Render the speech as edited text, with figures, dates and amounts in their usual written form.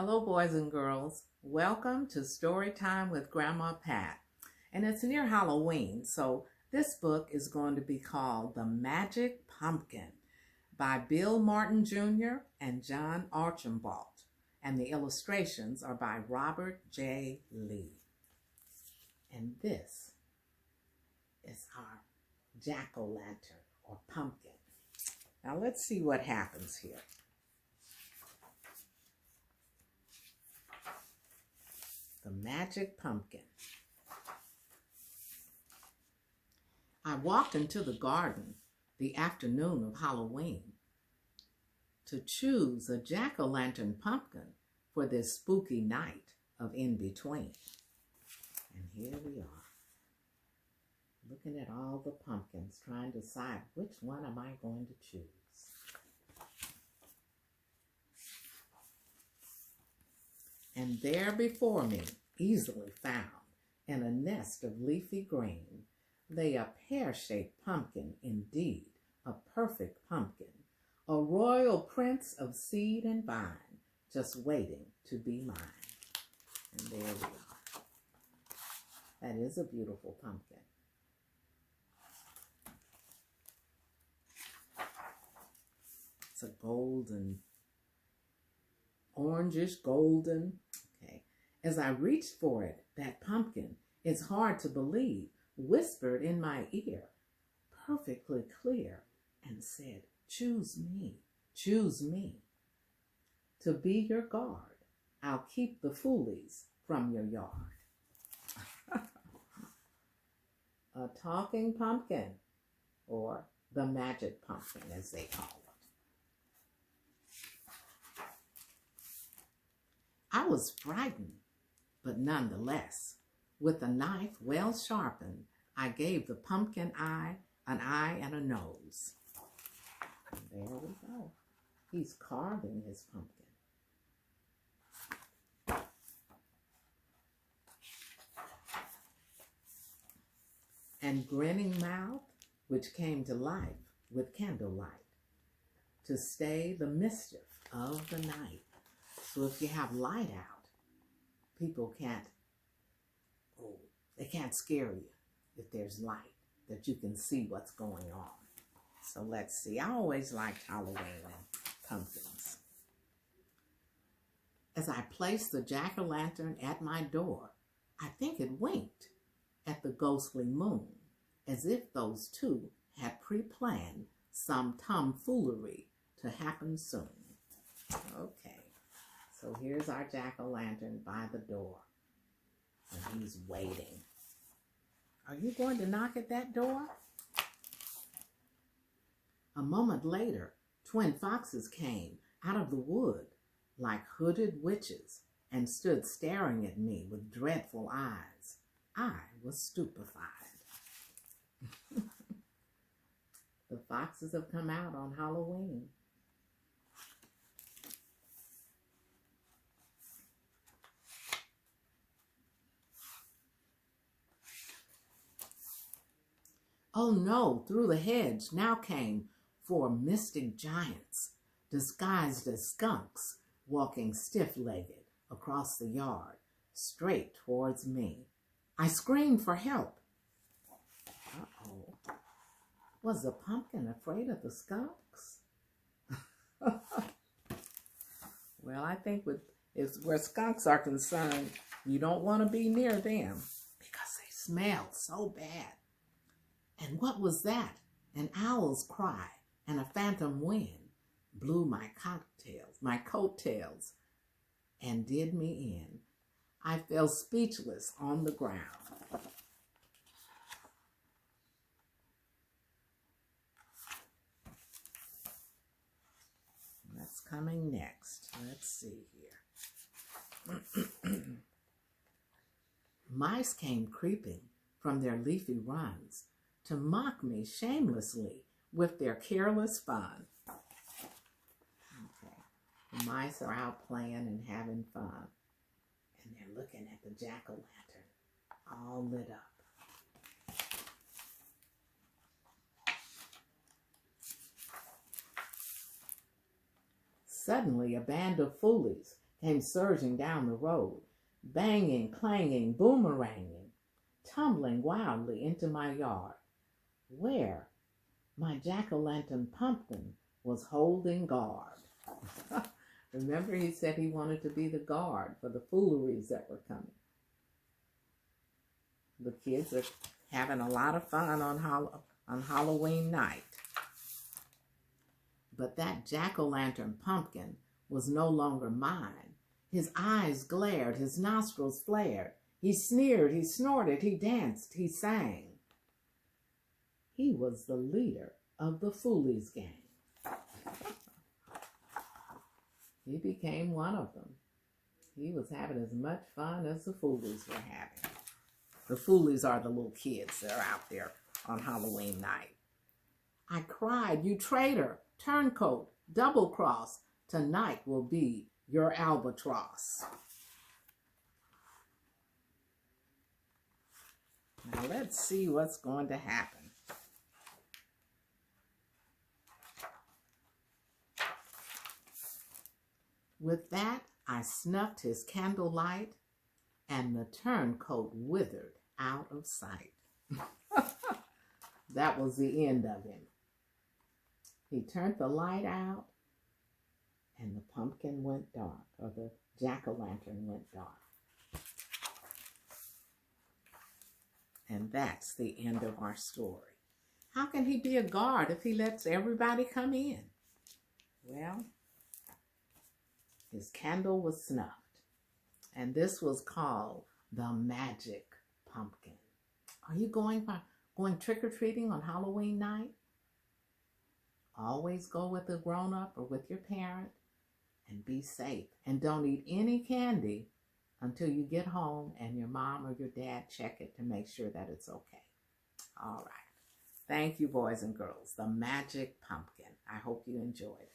Hello, boys and girls. Welcome to Story Time with Grandma Pat. And it's near Halloween, so this book is going to be called The Magic Pumpkin by Bill Martin Jr. and John Archambault. And the illustrations are by Robert J. Lee. And this is our jack-o'-lantern or pumpkin. Now let's see what happens here. The Magic Pumpkin. I walked into the garden the afternoon of Halloween to choose a jack-o'-lantern pumpkin for this spooky night of in-between. And here we are, looking at all the pumpkins, trying to decide which one am I going to choose. And there before me, easily found, in a nest of leafy green, lay a pear-shaped pumpkin indeed, a perfect pumpkin, a royal prince of seed and vine, just waiting to be mine. And there we are. That is a beautiful pumpkin. It's a golden, orangish golden. Okay. As I reached for it, that pumpkin, it's hard to believe, whispered in my ear, perfectly clear, and said, "Choose me, choose me. To be your guard, I'll keep the foolies from your yard." A talking pumpkin, or the magic pumpkin as they call it. I was frightened, but nonetheless, with a knife well sharpened, I gave the pumpkin eye an eye and a nose. And there we go. He's carving his pumpkin. And grinning mouth, which came to life with candlelight, to stay the mischief of the night. So if you have light out, people they can't scare you if there's light, that you can see what's going on. So let's see. I always liked Halloween and pumpkins. As I placed the jack-o'-lantern at my door, I think it winked at the ghostly moon, as if those two had pre-planned some tomfoolery to happen soon. Okay. So here's our jack-o'-lantern by the door, and he's waiting. Are you going to knock at that door? A moment later, twin foxes came out of the wood like hooded witches and stood staring at me with dreadful eyes. I was stupefied. The foxes have come out on Halloween. Oh no, through the hedge now came 4 mystic giants, disguised as skunks, walking stiff-legged across the yard, straight towards me. I screamed for help. Uh-oh. Was the pumpkin afraid of the skunks? Well, I think where skunks are concerned, you don't want to be near them because they smell so bad. And what was that? An owl's cry and a phantom wind blew my coattails, and did me in. I fell speechless on the ground. What's coming next? Let's see here. Mice came creeping from their leafy runs to mock me shamelessly with their careless fun. Okay. The mice are out playing and having fun, and they're looking at the jack-o'-lantern all lit up. Suddenly, a band of foolies came surging down the road, banging, clanging, boomeranging, tumbling wildly into my yard, where my jack-o'-lantern pumpkin was holding guard. Remember, he said he wanted to be the guard for the fooleries that were coming. The kids are having a lot of fun on Halloween night. But that jack-o'-lantern pumpkin was no longer mine. His eyes glared, his nostrils flared. He sneered, he snorted, he danced, he sang. He was the leader of the Foolies gang. He became one of them. He was having as much fun as the Foolies were having. The Foolies are the little kids that are out there on Halloween night. I cried, "You traitor, turncoat, double-cross, tonight will be your albatross." Now let's see what's going to happen. With that, I snuffed his candlelight, and the turncoat withered out of sight. That was the end of him. He turned the light out, and the pumpkin went dark, or the jack-o'-lantern went dark. And that's the end of our story. How can he be a guard if he lets everybody come in? Well, his candle was snuffed, and this was called the magic pumpkin. Are you going trick-or-treating on Halloween night? Always go with a grown-up or with your parent, and be safe. And don't eat any candy until you get home and your mom or your dad check it to make sure that it's okay. All right. Thank you, boys and girls. The magic pumpkin. I hope you enjoyed it.